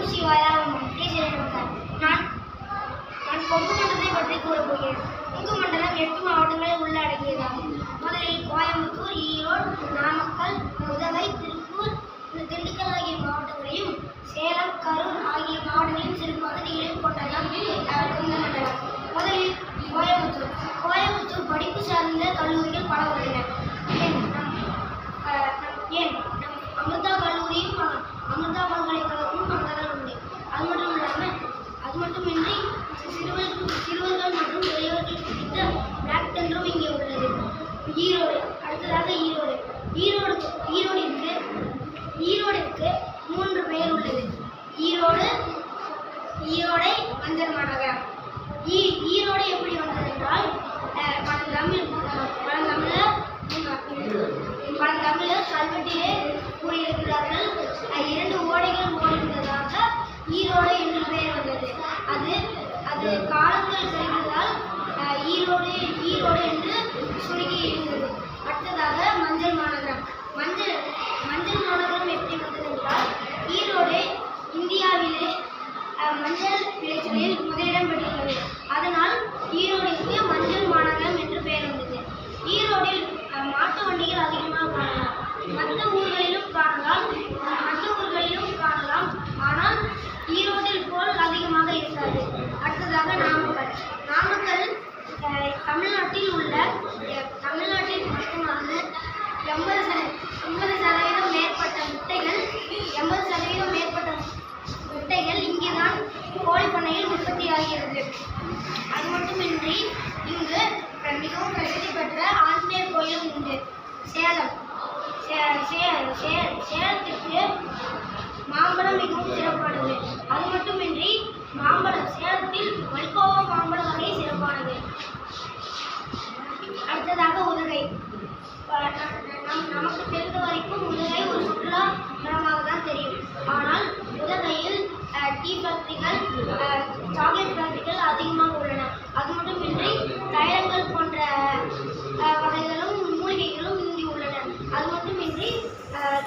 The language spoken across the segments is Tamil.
ஓம் சிவாயா நான் நான் கொங்கு மண்டலத்தை பற்றி கூறப்போகிறேன். கொங்கு மண்டலம் 8 மாவட்டங்களை உள்ளடக்கியதாகும். முதலில் கோயம்புத்தூர், ஈரோடு, நாமக்கல், உதகை, திருப்பூர், திண்டுக்கல் ஆகிய மாவட்டங்களையும், சேலம், கரூர் ஆகிய மாவட்டங்களையும் சிறு பகுதிகளையும் கொண்டதான் கொங்கு மண்டலம். முதலில் கோயம்புத்தூர் படிப்பு சார்ந்த கல்லூரிகள் பல உள்ளன. நம் அமிர்தா கல்லூரியும் அமிர்தா பல்கலைக்கழகமும் அங்கதான் உண்டு. அது மட்டுமின்றி சிறுவர்கள் மற்றும் பெரியவர்கள் பிடித்த பிளாக் தண்டரும் இங்கே உள்ளது. அடுத்ததாக ஈரோடிற்கு 3 பெயர் உள்ளது. ஈரோடை மஞ்சள் மாநகரம். ஈரோடு எப்படி வந்தது என்றால் பழந்தமிழர் கல்வெட்டிலே கூறியிருக்கிறார்கள். 2 ஓடைகள் ஓடுகிறதாக ஈரோடு என்று பெயர் வந்தது. அது காலங்கள் செல்வதால் ஈரோடு என்று சுருங்கி இருந்தது. அடுத்ததாக மஞ்சள் மாநகரம். மஞ்சள் மாநகரம் எப்படி வந்தது என்றால் ஈரோடு இந்தியாவிலே மஞ்சள் விளைச்சலில் முதலிடம் பெற்றுள்ளது. அதனால் ஈரோடுக்கு மஞ்சள் மாநகரம் என்று பெயர் வந்தது. ஈரோடில் மாட்டு வண்டிகள் அதிகமாக காணலாம். மற்ற ஊர்களிலும் காணலாம். ஆனால் ஈரோடில் போல் அதிகமாக இருக்காது. அடுத்ததாக நாமக்கல் தமிழ்நாட்டில் மட்டுமான 80% மேற்பட்ட முட்டைகள் இங்கேதான் கோழி பண்ணையில் உற்பத்தி ஆகிறது. அது மட்டுமின்றி இங்கு மிகவும் பிரசித்தி பெற்ற ஆஞ்சநேயர் கோயிலும் உண்டு. சேலத்திற்கு மாம்பழம் மிகவும் சிறப்பானது. அது மட்டுமின்றி சேலத்தில் மல்கோவா மாம்பழ வகை சிறப்பானது. அடுத்ததாக உதகை. நமக்கு தெரிந்த வரைக்கும் உதகை ஒரு சுற்றுலா தலமாக தான் தெரியும். ஆனால் உதகையில் டீ ஃபேக்டரிகள், சாக்லேட் ஃபேக்டரிகள் அதிகமாக உள்ளன. அது மட்டுமின்றி தைலங்கள் போன்ற வகைகளும் மூலிகைகளும் இங்கு உள்ளன. அது மட்டுமின்றி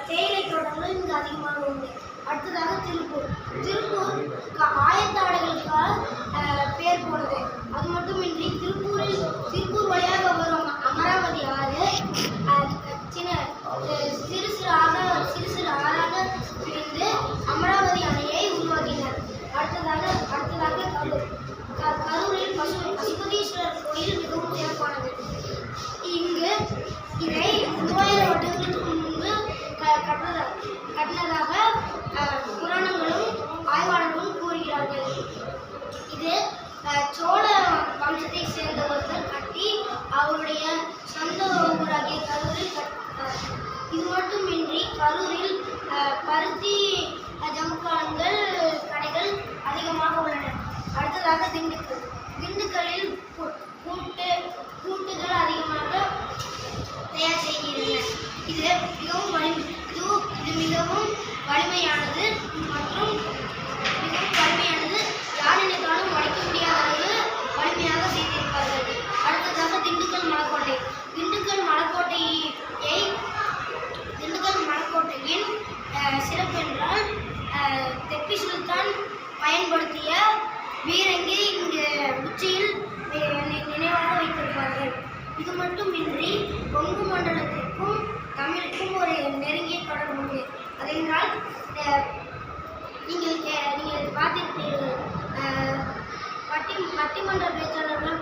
தேயிலை தோட்டங்களும் இங்கு அதிகமாக உண்டு. அடுத்ததாக திருப்பூர் ஆயத்தாடைகளுக்காக பேர் போனது. அது மட்டுமின்றி திருப்பூர் வழியாக வரும் அமராவதி ஆறு சிறு ஆறாக பிரிந்து அமராவதி அணையை உருவாக்கினர். அடுத்ததாக கரூரில் பசுபதீஸ்வரர் கோயில் மிகவும் சிறப்பானது. இதை 3000 வருடங்களுக்கு முன்பு கட்டினதாக புராணங்களும் ஆய்வாளர்களும் கூறுகிறார்கள். இது சோழ வம்சத்தை சேர்ந்தவர்கள் கட்டி அவருடைய சொந்த ஊராகிய கரூரில் கட்டினார். இது மட்டுமின்றி கரூரில் பருத்தி ஜமுக்கான்கள் கடைகள் அதிகமாக உள்ளன. அடுத்ததாக திண்டுக்கல்லில் கூட்டுகள் அதிகமாக தயார் செய்கின்றன. இது மிகவும் வலிமையானது மற்றும் யார் நினைத்தாலும் உடைக்க முடியாத அளவு வலிமையாக செய்திருப்பார்கள். அடுத்ததாக திண்டுக்கல் மலைக்கோட்டையின் சிறப்பு என்றால் தெப்பி சுல்தான் பயன்படுத்திய பீரங்கி இங்கு உச்சியில் நினைவாக வைத்திருப்பார்கள். இது மட்டுமின்றி கொங்கு மண்டலத்திற்கும் தமிழுக்கும் ஒரு நெருங்கிய தொடர்பு உண்டு. அதென்றால் நீங்கள் பார்த்திருப்பீர்கள், பட்டிமன்ற பேச்சாளர்கள்